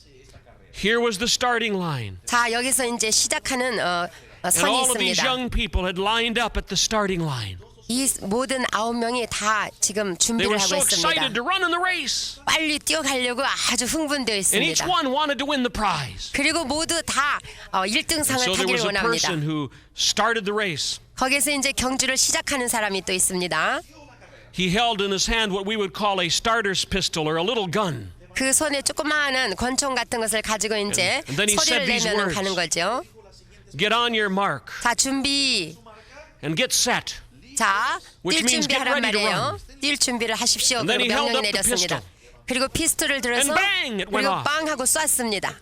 Here was the starting line. 자, 여기서 이제 시작하는 And 선이 all of these 있습니다. young people had lined up at the starting line. 이 모든 9명이 다 지금 They 준비를 were 하고 so excited 있습니다. to run in the race. 빨리 뛰어가려고 아주 흥분되어 And each 있습니다. one wanted to win the prize. 그리고 모두 다 1등상을 So there 타기를 was a 원합니다. person who started the race. 거기서 이제 경주를 시작하는 사람이 또 있습니다. He held in his hand what we would call a starter's pistol or a little gun. 그 손에 조그마한 권총 같은 것을 가지고 이제 And then he said 소리를 these 내면 words. 가는 거죠. Get on your mark 자, 준비. and get set. 자, Which 뛸 means get 준비하란 ready to 말이에요. 뛸 준비를 하십시오. And then 그리고 he held 명령이 up the 내렸습니다. pistol. 그리고 피스톨을 들어서 And bang, it went 그리고 off. 빵 하고 쐈습니다.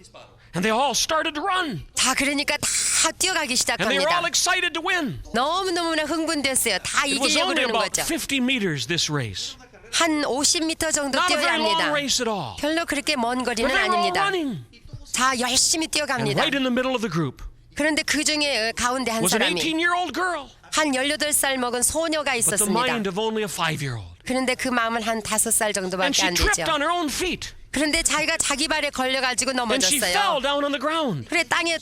And they all started to run. 자, 그러니까 다 뛰어가기 And they were all 시작합니다. excited to win. 너무너무나 흥분됐어요. 다 It was 이기려고 only 그러는 about 거죠. 50 meters, this race. 한 50m 정도 Not a 뛰어야 very long 합니다. race at all. 별로 그렇게 먼 But 거리는 they were all 아닙니다. running. 자, 열심히 And 뛰어갑니다. right in the middle of the group 그런데 그 중에 가운데 한 was an 사람이 18-year-old girl. 한 18살 먹은 소녀가 But the 있었습니다. mind of only a 5-year-old. 그런데 그 마음은 한 5살 And 정도밖에 she 안 tripped 되죠. on her own feet. 그런데 자기가 자기 발에 걸려가지고 And she fell 넘어졌어요. down on the ground. 그래 땅에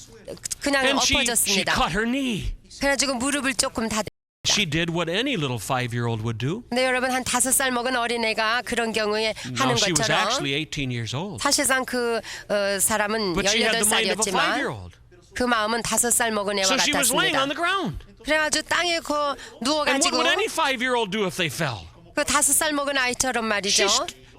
그냥 And she 엎어졌습니다. cut her knee. 그래가지고 무릎을 조금 다. She did what any little 5-year-old would do. 근데 여러분 한 5살 먹은 어린애가 그런 경우에 Now 하는 she was 것처럼 actually 18 years old. 사실상 그 사람은 But she had the mind of a 18살이었지만 5-year-old. 그 마음은 5살 먹은 애와 So she was laying 같았습니다. on the ground. 그래가지고 땅에 And what 누워가지고 would any 5-year-old do if they fell? 그 5살 먹은 아이처럼 말이죠.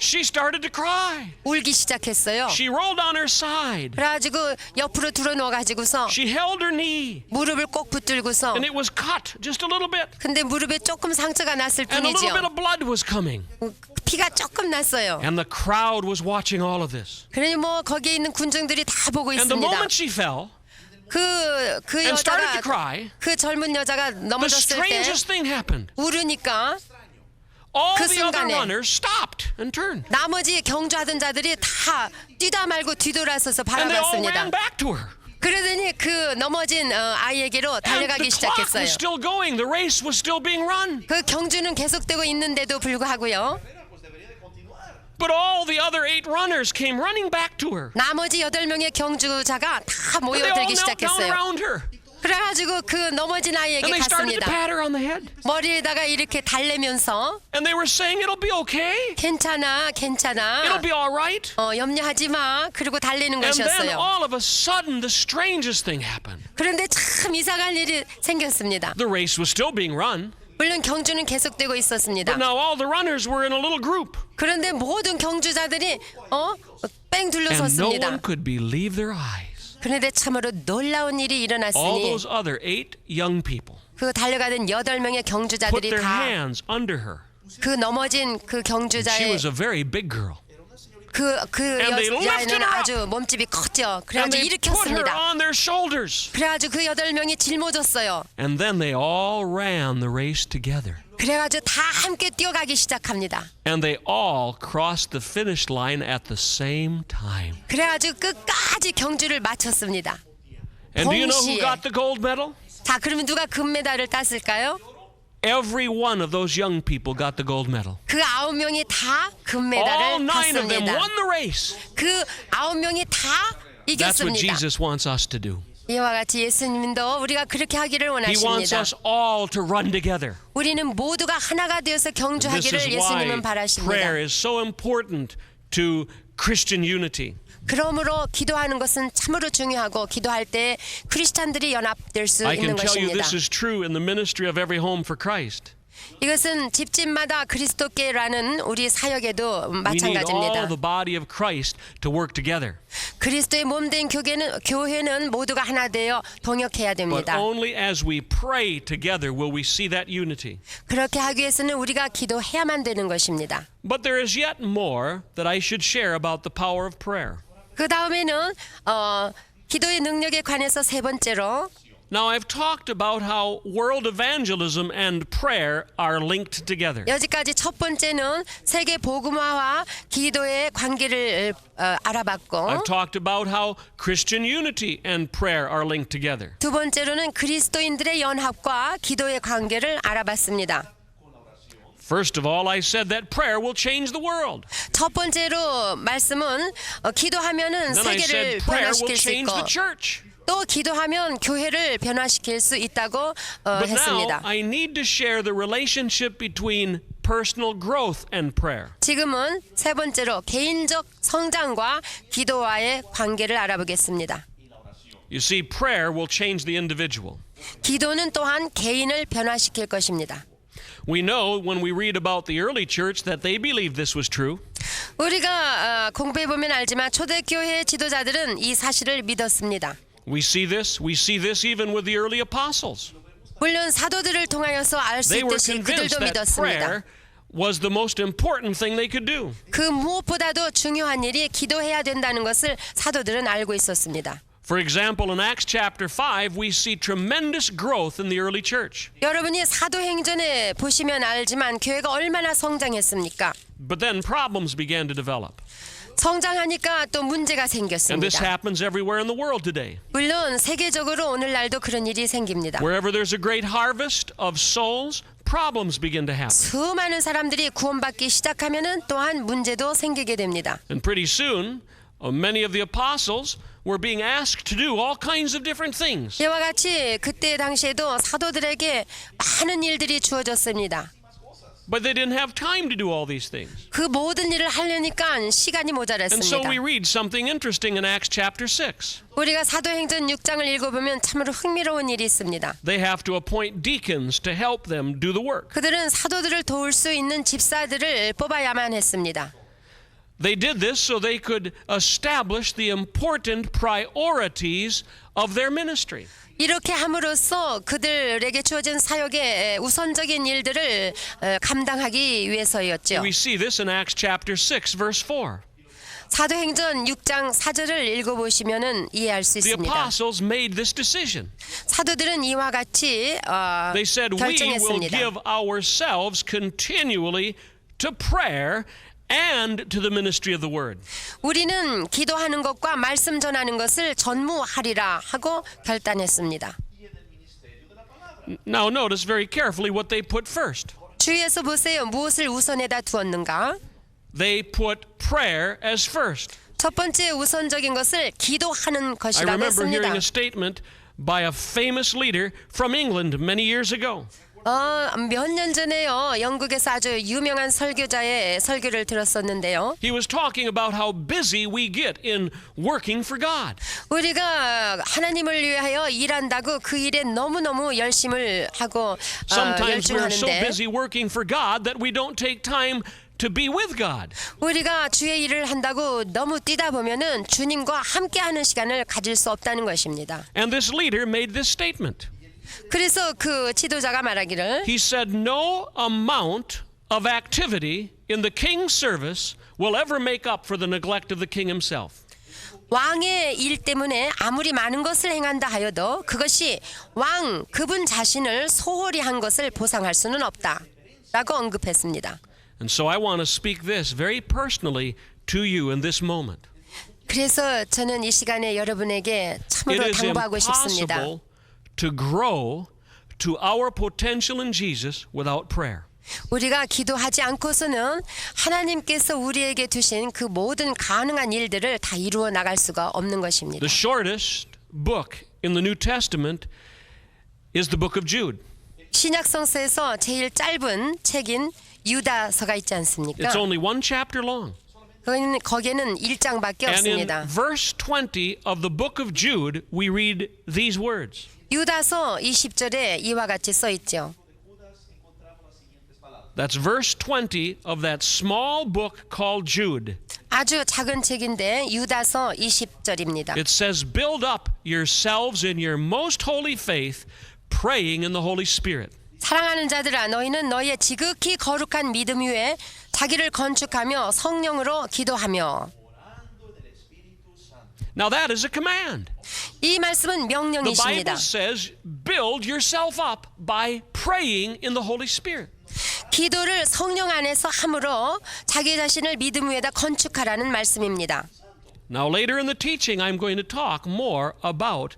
She started to cry. 울기 시작했어요. She rolled on her side. 그래가지고 옆으로 들어 누워가지고서 She held her knee. 무릎을 꼭 붙들고서 And it was cut just a little bit. 근데 무릎에 조금 상처가 났을 And a little bit 뿐이죠. of blood was coming. 피가 조금 났어요. And the crowd was watching all of this. 그러니 뭐 거기에 있는 군중들이 다 보고 And the 있습니다. moment she fell 그 and started to 여자가 cry, 그 젊은 여자가 the 넘어졌을 때 strangest thing happened. 울으니까 All 그 the other 순간에 runners stopped and turned. 나머지 경주하던 자들이 다 뛰다 말고 뒤돌아서서 And they all 바라봤습니다. ran back to her. 그러더니 그 넘어진 아이에게로 And 달려가기 the clock 시작했어요. was still going. The race was still being run. 그 경주는 계속되고 있는데도 불구하고요. But all the other 8 runners came running back to her. 나머지 8명의 경주자가 다 And they all 모여들기 knelt down 시작했어요. around her. 그래가지고 그 넘어진 아이에게 And they started to 갔습니다. pat her on the head. 머리에다가 이렇게 달래면서 And they were saying, it'll be okay. 괜찮아, 괜찮아. It'll be all right. 염려하지 마. 그리고 달래는 And then 것이었어요. all of a sudden, the strangest thing happened. 그런데 참 이상한 일이 생겼습니다. The race was still being run. 물론 경주는 계속되고 있었습니다. But now all the runners were in a little group. 그런데 모든 경주자들이 뺑 And no 둘러섰습니다. one could believe their eyes. 그런데 참으로 놀라운 일이 All 일어났으니 those other 8 young people 그 달려가던 8명의 put 경주자들이 their 다 hands under her. 그 넘어진 그 She 경주자의 was a very big girl. 그 And they lifted 여자애는 her up. 아주 몸집이 컸죠. And 그래가지고 they put her 일으켰습니다. on their shoulders. 그래가지고 그 8명이 짊어졌어요. And then they all ran the race together. 그래가지고 다 함께 뛰어가기 시작합니다. And they all crossed the finish line at the same time. 그래가지고 끝까지 경주를 마쳤습니다. And do you know who 동시에. got the gold medal? 자, 그러면 누가 금메달을 땄을까요? Every one of those young people got the gold medal. 그 9명이 다 All 금메달을 9 of them 땄습니다. won the race. 그 9명이 다 That's what 이겼습니다. Jesus wants us to do. 이와 같이 예수님도 우리가 그렇게 하기를 He wants 원하십니다. us all to run together. 우리는 모두가 하나가 되어서 This is 경주하기를 why 예수님은 prayer 바라십니다. is so important to Christian unity. 그러므로 기도하는 것은 참으로 중요하고 기도할 때 크리스찬들이 연합될 수 I 있는 can tell you 것입니다. this is true in the ministry of every home for Christ. 이것은 집집마다 그리스도께라는 우리 사역에도 We need all 마찬가지입니다. the body of Christ to work together. 그리스도의 몸된 교회는 모두가 하나 되어 동역해야 But 됩니다. only as we pray together will we see that unity. 그렇게 하기 위해서는 우리가 기도해야만 되는 것입니다. But there is yet more that I should share about the power of prayer. 그 다음에는 기도의 능력에 관해서 세 번째로 Now, I've talked about how world evangelism and prayer are linked together. 여기까지 첫 번째는 세계 복음화와 기도의 관계를 알아봤고 I've talked about how Christian unity and prayer are linked together. 두 번째로는 그리스도인들의 연합과 기도의 관계를 알아봤습니다. First of all, I said that prayer will change the world. 첫 번째로 말씀은 기도하면은 Then I 세계를 said prayer will 변화시킬 수 change 있고 the church. 또 기도하면 교회를 변화시킬 수 있다고 But now 했습니다. I need to share the relationship between personal growth and prayer. 지금은 세 번째로 개인적 성장과 기도와의 관계를 알아보겠습니다. You see, prayer will change the individual. 기도는 또한 개인을 변화시킬 것입니다. We know when we read about the early church that they believed this was true. 우리가 공부해 보면 알지만 초대교회 지도자들은 이 사실을 믿었습니다. We see this even with the early apostles. 물론 사도들을 통하여서 알 수 They were 있듯이 convinced 그들도 that 믿었습니다. prayer was the most important thing they could do. 그 무엇보다도 중요한 일이 기도해야 된다는 것을 사도들은 알고 있었습니다. For example, in Acts chapter 5, we see tremendous growth in the early church. 여러분이 사도행전에 보시면 알지만 교회가 얼마나 성장했습니까? But then problems began to develop. 성장하니까 또 문제가 And this 생겼습니다. happens everywhere in the world today. 물론 세계적으로 오늘날도 그런 일이 생깁니다. Wherever there's a great harvest of souls, problems begin to happen. 수많은 사람들이 구원받기 시작하면은 또한 문제도 생기게 됩니다. And pretty soon, many of the apostles were being asked to do all kinds of different things. 이와 같이 그때 당시에도 사도들에게 많은 일들이 주어졌습니다. But they didn't have time to do all these things. 그 모든 일을 하려니까 시간이 And so 모자랐습니다. we read something interesting in Acts chapter 6. 우리가 사도행전 6장을 읽어보면 참으로 흥미로운 일이 있습니다. They have to appoint deacons to help them do the work. 그들은 사도들을 도울 수 있는 집사들을 뽑아야만 했습니다. They did this so they could establish the important priorities of their ministry. 이렇게 함으로써 그들에게 주어진 사역의 우선적인 일들을 감당하기 위해서였죠. We see this in Acts chapter 6, verse 4. 사도행전 6장 4절을 읽어보시면 이해할 수 The 있습니다. apostles made this decision. 사도들은 이와 같이 They said, We will 결정했습니다. give ourselves continually to prayer and to the ministry of the word. 우리는 기도하는 것과 말씀 전하는 것을 전무하리라 하고 결단했습니다. Now notice very carefully what they put first. 주위에서 보세요. 무엇을 우선에다 두었는가? They put prayer as first. 첫 번째 우선적인 것을 기도하는 I 것이라고 remember hearing 했습니다. a statement by a famous leader from England many years ago. 몇 년 전에요. 영국에서 아주 유명한 설교자의 설교를 들었었는데요. He was talking about how busy we get in working for God. 우리가 하나님을 위하여 일한다고 그 일에 너무너무 열심을 하고 Sometimes we're so 열중하는데 busy working for God that we don't take time to be with God. 우리가 주의 일을 한다고 너무 뛰다 보면은 주님과 함께하는 시간을 가질 수 없다는 것입니다. And this leader made this statement. 그래서 그 지도자가 말하기를 He said, No amount of activity in the king's service will ever make up for the neglect of the king himself. 왕의 일 때문에 아무리 많은 것을 행한다 하여도 그것이 왕 그분 자신을 소홀히 한 것을 보상할 수는 없다 라고 언급했습니다. And so I want to speak this very personally to you in this moment. 그래서 저는 이 시간에 여러분에게 It 참으로 is 당부하고 싶습니다. impossible to grow to our potential in Jesus without prayer. 우리가 기도하지 않고서는 하나님께서 우리에게 주신 그 모든 가능한 일들을 다 이루어 나갈 수가 없는 것입니다. The shortest book in the New Testament is the book of Jude. 신약성서에서 제일 짧은 책인 유다서가 있지 않습니까? It's only one chapter long. 거기에는 1장밖에 And in 없습니다. verse 20 of the book of Jude, we read these words. 유다서 20절에 이와 같이 써 있죠. That's verse 20 of that small book called Jude. 아주 작은 책인데 유다서 20절입니다. It says, build up yourselves in your most holy faith, praying in the Holy Spirit. 사랑하는 자들아 너희는 너희의 지극히 거룩한 믿음 위에 자기를 건축하며 성령으로 기도하며. Now that is a command. 이 말씀은 The 명령이십니다. Bible says, build yourself up by praying in the Holy Spirit. 기도를 성령 안에서 함으로 자기 자신을 믿음 위에다 건축하라는 말씀입니다. Now later in the teaching, I'm going to talk more about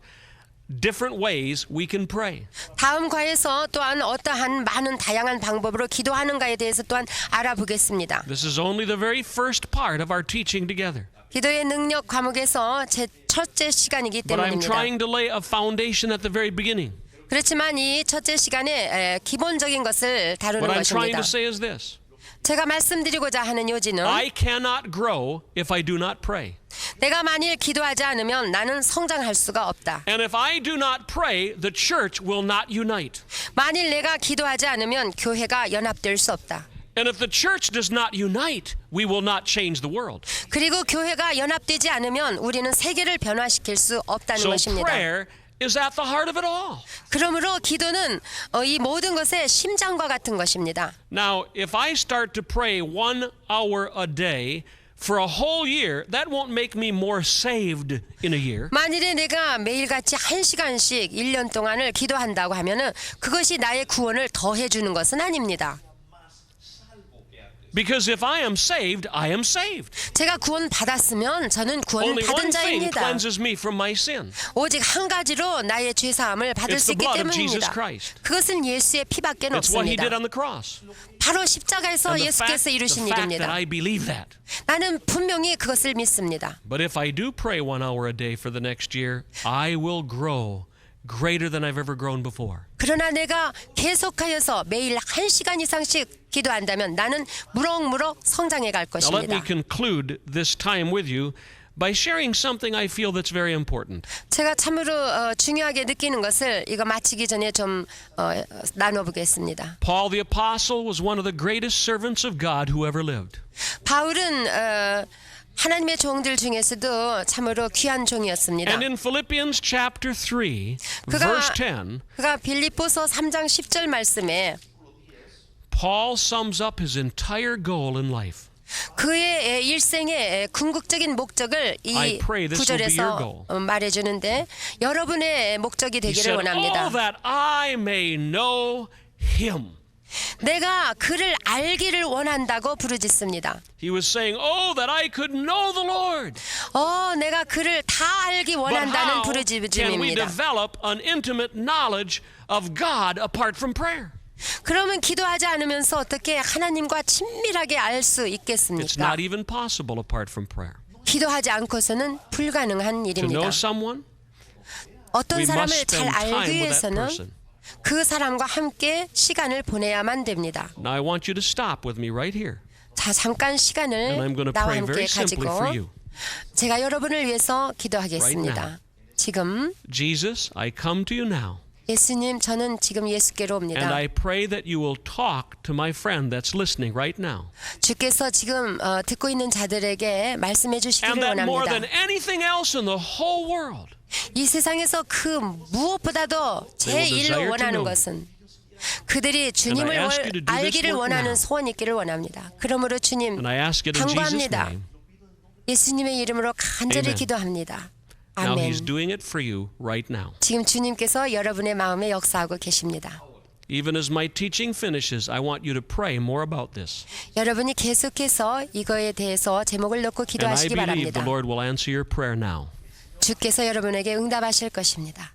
different ways we can pray. 다음 과에서 또한 어떠한 많은 다양한 방법으로 기도하는가에 대해서 또한 알아보겠습니다. This is only the very first part of our teaching together. 기도의 능력 과목에서 제 첫째 시간이기 But I'm 때문입니다. trying to lay a foundation at the very beginning. 그렇지만 이 첫째 시간에 기본적인 것을 다루는 What I'm trying 것입니다. to say is this. 제가 말씀드리고자 하는 요지는 I cannot grow if I do not pray. 내가 만일 기도하지 않으면 나는 성장할 수가 없다. And if I do not pray, the church will not unite. 만일 내가 기도하지 않으면 교회가 연합될 수 없다. And if the church does not unite, we will not change the world. 그리고 교회가 연합되지 않으면 우리는 세계를 변화시킬 수 없다는 So 것입니다. prayer is at the heart of it all. 그러므로 기도는 이 모든 것의 심장과 같은 것입니다. Now, if I start to pray 1 hour a day for a whole year, that won't make me more saved in a year. 만일에 내가 매일같이 1시간씩 1년 동안을 기도한다고 하면은 그것이 나의 구원을 더해 주는 것은 아닙니다. Because if I am saved, I am saved. 제가 구원 받았으면 저는 구원을 Only 받은 one thing 자입니다. cleanses me from my sin. 오직 한 가지로 나의 죄 사함을 받을 It's 수 the 있기 blood of Jesus 때문입니다. Christ. 그것은 예수의 피밖에 It's what he 없습니다. did on the cross. 바로 십자가에서 And 예수께서 이루신 the fact that 일입니다. I believe that. 나는 분명히 그것을 믿습니다. But if I do pray 1 hour a day for the next year, I will grow greater than I've ever grown before. 그러나 내가 계속하여서 매일 1시간 이상씩 기도한다면 나는 무럭무럭 성장해 갈 Now let me 것입니다. conclude this time with you by sharing something I feel that's very important. 제가 참으로 중요하게 느끼는 것을 이거 마치기 전에 좀 나눠보겠습니다. Paul the Apostle was one of the greatest servants of God who ever lived. 바울은 하나님의 종들 중에서도 참으로 귀한 종이었습니다. And in Philippians chapter 3, 그가, verse 10, 그가 빌립보서 3장 10절 말씀에 Paul sums up his entire goal in life. 그의 일생의 궁극적인 목적을 이 I pray this will be your 구절에서 goal. 말해주는데 여러분의 목적이 He 되기를 said, 원합니다. "Oh, that I may know him." 내가 그를 알기를 원한다고 부르짖습니다. He was saying, "Oh, that I could know the Lord." 내가 그를 다 알기 But 원한다는 how can we 부르짖음입니다. develop an intimate knowledge of God apart from prayer? 그러면 기도하지 않으면서 어떻게 하나님과 친밀하게 알 수 It's 있겠습니까? not even possible apart from prayer. 기도하지 않고서는 불가능한 To 일입니다. know someone, 어떤 we must 사람을 spend 잘 알기 time with that 위해서는 person. 그 사람과 함께 시간을 보내야만 됩니다. Now I want you to stop with me right here. 자, 잠깐 And I'm 시간을 going to 나와 pray 함께 very simply for you. 가지고 제가 여러분을 위해서 기도하겠습니다. Right 지금 Jesus, I come to you now. 예수님, 저는 지금 예수께로 And 옵니다. I pray that you will talk to my friend that's listening right now. 주께서 지금 듣고 있는 자들에게 말씀해 And 주시기를 that more 원합니다. than anything else in the whole world, 이 세상에서 그 무엇보다도 They will desire 제일로 to 원하는 know 것은 그들이 주님을 And I ask you to do this 알기를 work 원하는 now. 소원이 있기를 원합니다. 그러므로 주님 And I ask it in Jesus' 간구합니다. name. 예수님의 이름으로 간절히 Amen. 기도합니다. Now 아멘. he's doing it for you right now. 지금 주님께서 여러분의 마음에 역사하고 계십니다. Even as my teaching finishes, I want you to pray more about this. 여러분이 계속해서 이거에 대해서 제목을 놓고 And I 기도하시기 believe 바랍니다. the Lord will answer your prayer now. 주께서 여러분에게 응답하실 것입니다.